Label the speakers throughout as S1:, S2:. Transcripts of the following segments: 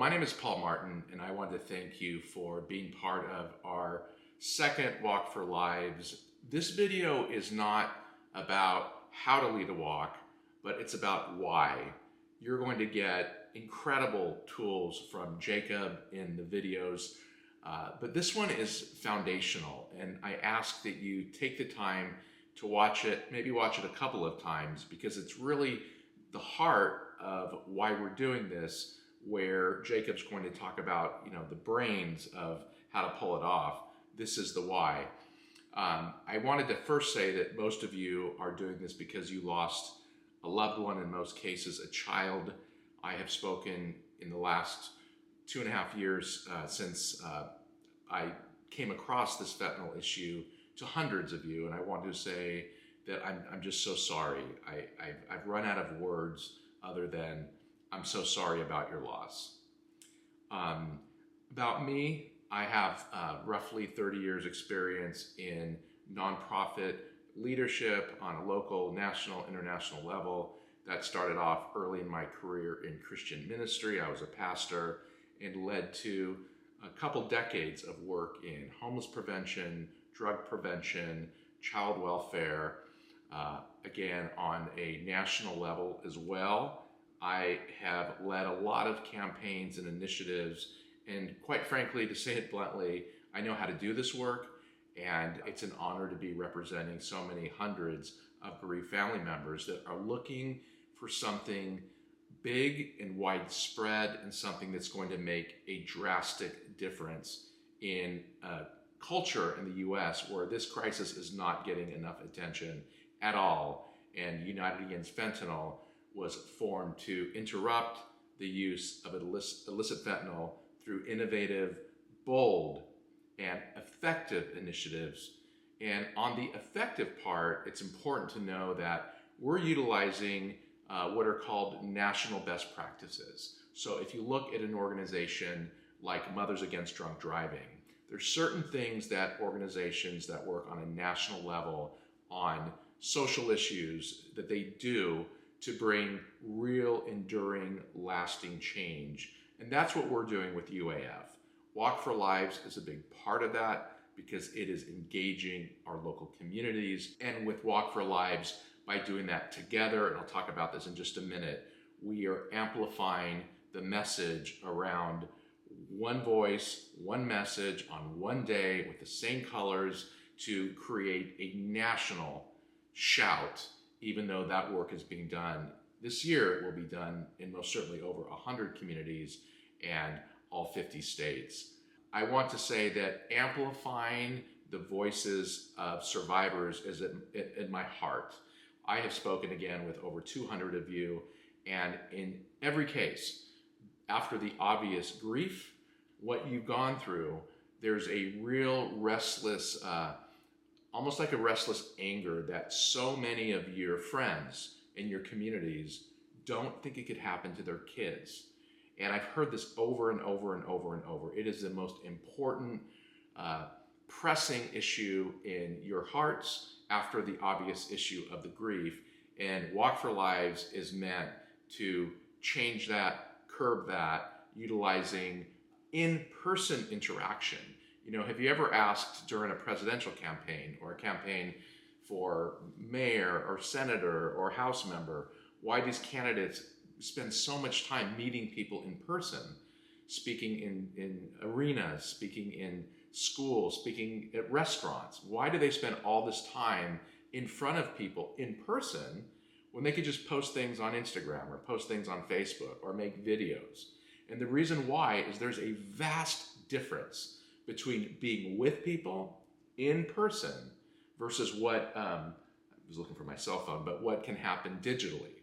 S1: my name is Paul Martin, and I want to thank you for being part of our second Walk for Lives. This video is not about how to lead a walk, but it's about why. You're going to get incredible tools from Jacob in the videos, but this one is foundational, and I ask that you take the time to watch it, maybe watch it a couple of times, because it's really the heart of why we're doing this, where Jacob's going to talk about, the brains of how to pull it off. This is the why. I wanted to first say that most of you are doing this because you lost a loved one, in most cases a child. I have spoken in the last 2.5 years since I came across this fentanyl issue to hundreds of you, and I want to say that I'm just so sorry. I've run out of words other than I'm so sorry about your loss. About me, I have roughly 30 years experience in nonprofit leadership on a local, national, international level. That started off early in my career in Christian ministry. I was a pastor, and led to a couple decades of work in homeless prevention, drug prevention, child welfare, again on a national level as well. I have led a lot of campaigns and initiatives, and quite frankly, to say it bluntly, I know how to do this work, and it's an honor to be representing so many hundreds of bereaved family members that are looking for something big and widespread, and something that's going to make a drastic difference in a culture in the US where this crisis is not getting enough attention at all. And United Against Fentanyl was formed to interrupt the use of illicit fentanyl through innovative, bold, and effective initiatives. And on the effective part, it's important to know that we're utilizing what are called national best practices. So if you look at an organization like Mothers Against Drunk Driving, there's certain things that organizations that work on a national level on social issues that they do to bring real, enduring, lasting change. And that's what we're doing with UAF. Walk for Lives is a big part of that, because it is engaging our local communities. And with Walk for Lives, by doing that together, and I'll talk about this in just a minute, we are amplifying the message around one voice, one message on one day with the same colors to create a national shout, even though that work is being done. This year it will be done in most certainly over 100 communities and all 50 states. I want to say that amplifying the voices of survivors is in my heart. I have spoken again with over 200 of you, and in every case, after the obvious grief, what you've gone through, there's a real restless, almost like a restless anger that so many of your friends in your communities don't think it could happen to their kids. And I've heard this over and over and over and over. It is the most important, pressing issue in your hearts after the obvious issue of the grief. And Walk for Lives is meant to change that, curb that, utilizing in-person interaction. Have you ever asked during a presidential campaign or a campaign for mayor or senator or House member why these candidates spend so much time meeting people in person, speaking in arenas, speaking in schools, speaking at restaurants? Why do they spend all this time in front of people in person when they could just post things on Instagram or post things on Facebook or make videos? And the reason why is there's a vast difference between being with people in person versus what, I was looking for my cell phone, but what can happen digitally.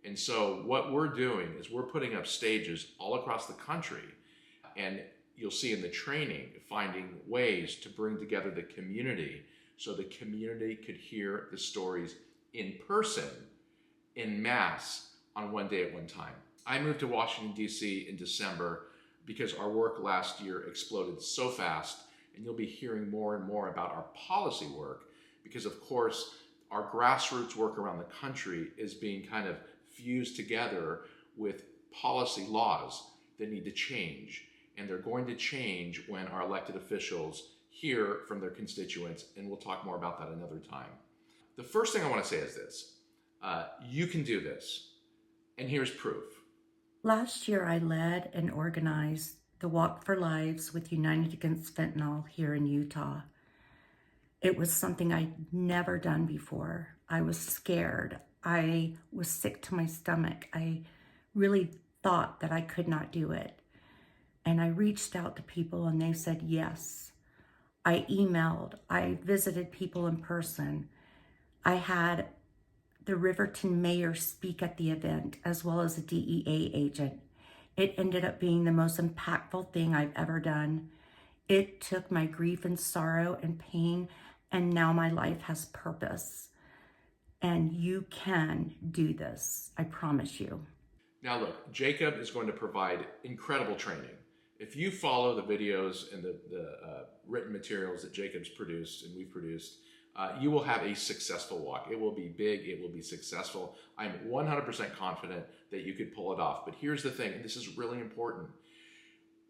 S1: And so what we're doing is we're putting up stages all across the country, and you'll see in the training, finding ways to bring together the community so the community could hear the stories in person, in mass, on one day at one time. I moved to Washington, D.C. in December because our work last year exploded so fast, and you'll be hearing more and more about our policy work because, of course, our grassroots work around the country is being kind of fused together with policy laws. that need to change. And they're going to change when our elected officials hear from their constituents, and we'll talk more about that another time. The first thing I want to say is this. You can do this, and here's proof.
S2: Last year, I led and organized the Walk for Lives with United Against Fentanyl here in Utah. It was something I'd never done before. I was scared. I was sick to my stomach. I really thought that I could not do it. And I reached out to people and they said yes. I emailed. I visited people in person. I had the Riverton mayor speak at the event, as well as a DEA agent. It ended up being the most impactful thing I've ever done. It took my grief and sorrow and pain, and now my life has purpose. And you can do this, I promise you.
S1: Now look, Jacob is going to provide incredible training. If you follow the videos and the written materials that Jacob's produced and we've produced, you will have a successful walk. It will be big, it will be successful. I'm 100% confident that you could pull it off. But here's the thing, and this is really important.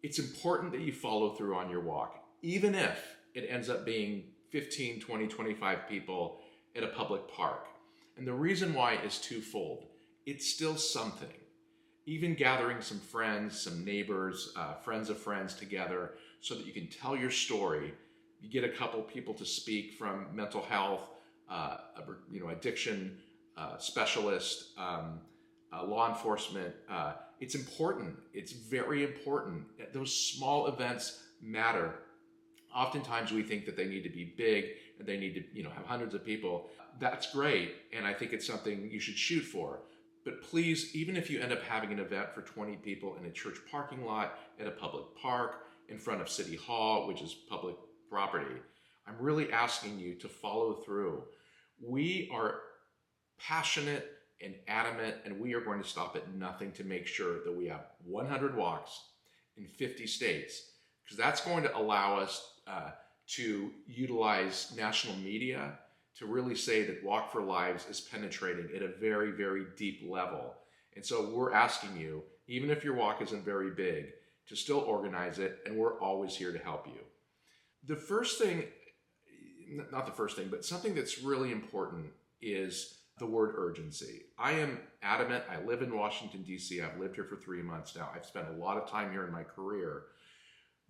S1: It's important that you follow through on your walk, even if it ends up being 15, 20, 25 people at a public park. And the reason why is twofold. It's still something. Even gathering some friends, some neighbors, friends of friends together so that you can tell your story. You get a couple people to speak from mental health, addiction specialist, law enforcement. It's important. It's very important. Those small events matter. Oftentimes we think that they need to be big and they need to, have hundreds of people. That's great, and I think it's something you should shoot for. But please, even if you end up having an event for 20 people in a church parking lot, at a public park, in front of City Hall, which is public property, I'm really asking you to follow through. We are passionate and adamant, and we are going to stop at nothing to make sure that we have 100 walks in 50 states, because that's going to allow us to utilize national media to really say that Walk for Lives is penetrating at a very, very deep level. And so we're asking you, even if your walk isn't very big, to still organize it, and we're always here to help you. The first thing, not the first thing, but something that's really important is the word urgency. I am adamant. I live in Washington, D.C. I've lived here for 3 months now. I've spent a lot of time here in my career.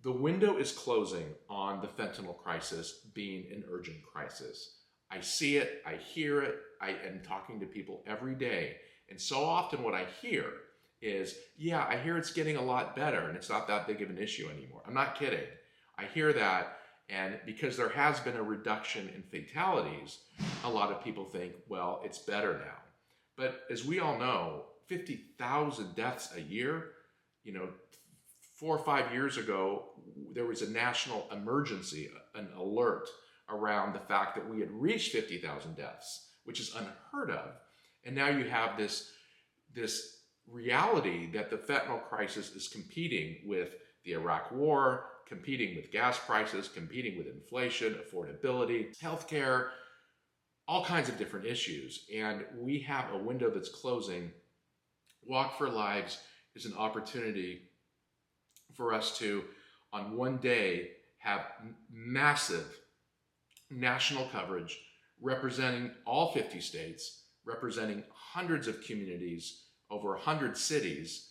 S1: The window is closing on the fentanyl crisis being an urgent crisis. I see it, I hear it, I am talking to people every day. And so often what I hear is, yeah, I hear it's getting a lot better and it's not that big of an issue anymore. I'm not kidding. I hear that, and because there has been a reduction in fatalities, a lot of people think, well, it's better now. But as we all know, 50,000 deaths a year, 4 or 5 years ago, there was a national emergency, an alert around the fact that we had reached 50,000 deaths, which is unheard of. And now you have this reality that the fentanyl crisis is competing with the Iraq war, competing with gas prices, competing with inflation, affordability, healthcare, all kinds of different issues. And we have a window that's closing. Walk for Lives is an opportunity for us to, on one day, have massive national coverage representing all 50 states, representing hundreds of communities, over 100 cities,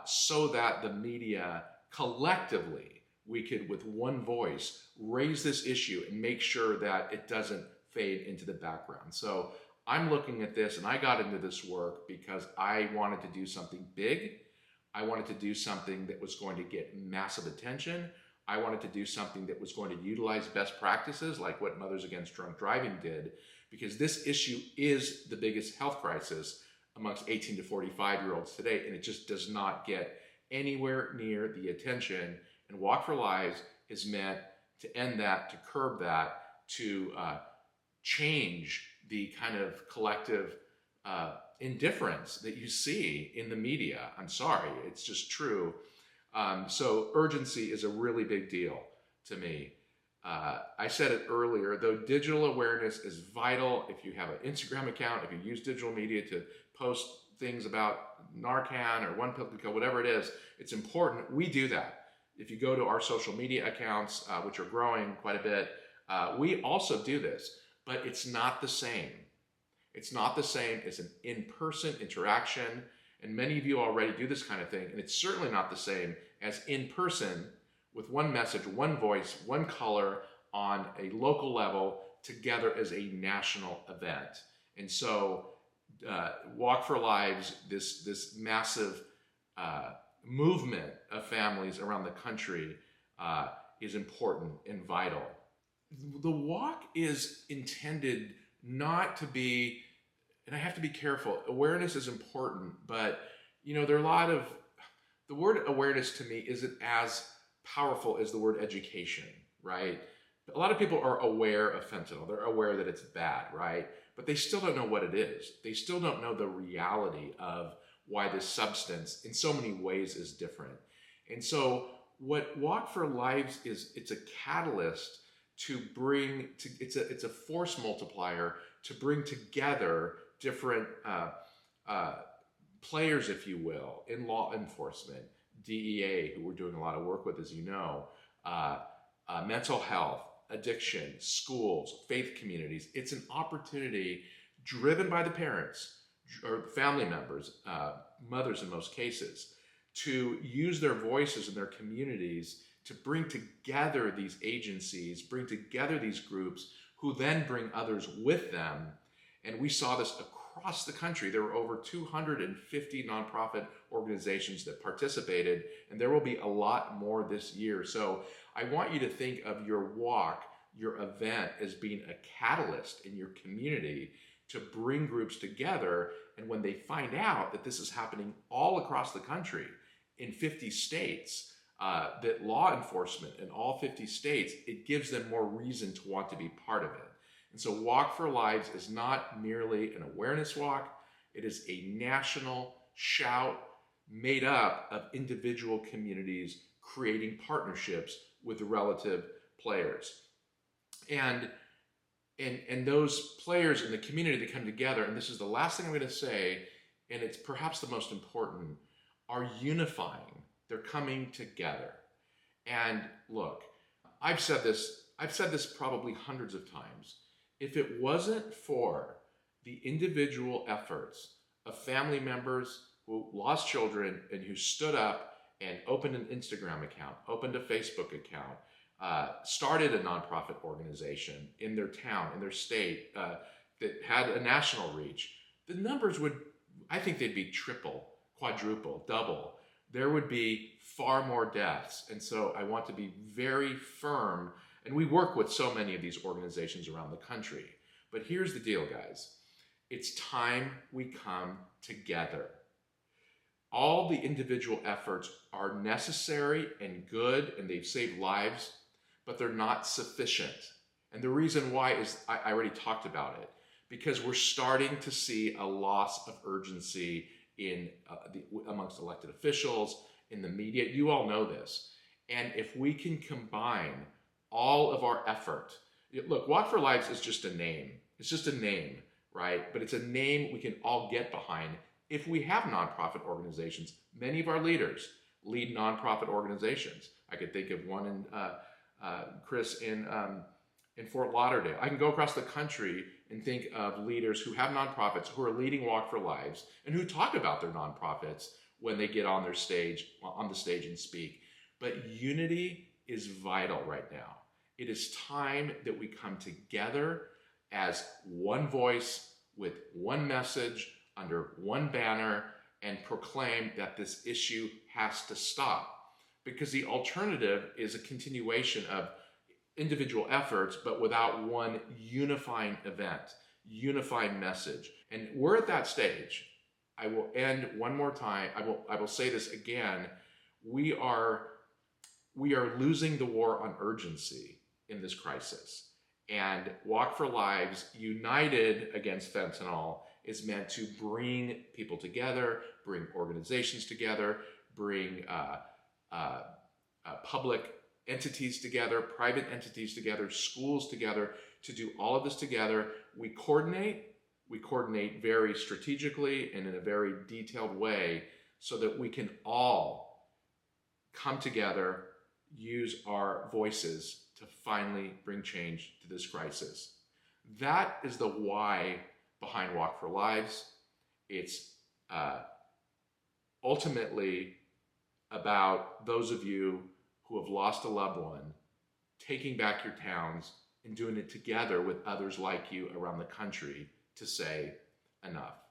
S1: so that the media collectively, we could, with one voice, raise this issue and make sure that it doesn't fade into the background. So I'm looking at this, and I got into this work because I wanted to do something big. I wanted to do something that was going to get massive attention. I wanted to do something that was going to utilize best practices like what Mothers Against Drunk Driving did, because this issue is the biggest health crisis amongst 18 to 45-year-olds today, and it just does not get anywhere near the attention. And Walk for Lives is meant to end that, to curb that, to change the kind of collective indifference that you see in the media. I'm sorry, it's just true. So urgency is a really big deal to me. I said it earlier, though digital awareness is vital. If you have an Instagram account, if you use digital media to post things about Narcan or one pill to kill, whatever it is, it's important. We do that. If you go to our social media accounts, which are growing quite a bit, we also do this, but it's not the same. It's not the same as an in-person interaction, and many of you already do this kind of thing, and it's certainly not the same as in-person with one message, one voice, one color on a local level together as a national event. And so Walk for Lives, this massive movement of families around the country is important and vital. The walk is intended not to be, and I have to be careful, awareness is important, but there are a lot of, the word awareness to me isn't as powerful as the word education, right? A lot of people are aware of fentanyl. They're aware that it's bad, right? But they still don't know what it is. They still don't know the reality of why this substance in so many ways is different. And so what Walk for Lives is, it's a catalyst to bring, it's a force multiplier to bring together different players, if you will, in law enforcement, DEA, who we're doing a lot of work with, as you know, mental health, addiction, schools, faith communities. It's an opportunity driven by the parents or family members, mothers in most cases, to use their voices in their communities to bring together these agencies, bring together these groups who then bring others with them. And we saw this across the country. There were over 250 nonprofit organizations that participated, and there will be a lot more this year. So I want you to think of your walk, your event, as being a catalyst in your community to bring groups together. And when they find out that this is happening all across the country in 50 states, that law enforcement in all 50 states, it gives them more reason to want to be part of it. And so Walk for Lives is not merely an awareness walk. It is a national shout made up of individual communities creating partnerships with relative players. And those players in the community that come together, and this is the last thing I'm going to say, and it's perhaps the most important, are unifying. They're coming together. And look, I've said this probably hundreds of times. If it wasn't for the individual efforts of family members who lost children and who stood up and opened an Instagram account, opened a Facebook account, started a nonprofit organization in their town, in their state, that had a national reach, the numbers would, I think they'd be triple, quadruple, double. There would be far more deaths. And so I want to be very firm, and we work with so many of these organizations around the country. But here's the deal, guys. It's time we come together. All the individual efforts are necessary and good, and they've saved lives, but they're not sufficient. And the reason why is, I already talked about it, because we're starting to see a loss of urgency amongst elected officials, in the media. You all know this. And if we can combine all of our effort, look, Walk for Lives is just a name. It's just a name, right? But it's a name we can all get behind if we have nonprofit organizations. Many of our leaders lead nonprofit organizations. I could think of one in Chris in Fort Lauderdale. I can go across the country and think of leaders who have nonprofits who are leading Walk for Lives and who talk about their nonprofits when they get on the stage and speak. But unity is vital right now. It is time that we come together as one voice with one message under one banner and proclaim that this issue has to stop. Because the alternative is a continuation of individual efforts, but without one unifying event, unifying message. And we're at that stage. I will end one more time. I will say this again. We are losing the war on urgency in this crisis. And Walk for Lives, united against fentanyl, is meant to bring people together, bring organizations together, bring public entities together, private entities together, schools together, to do all of this together. We coordinate, We coordinate very strategically and in a very detailed way so that we can all come together, use our voices to finally bring change to this crisis. That is the why behind Walk for Lives. It's ultimately about those of you who have lost a loved one, taking back your towns and doing it together with others like you around the country to say enough.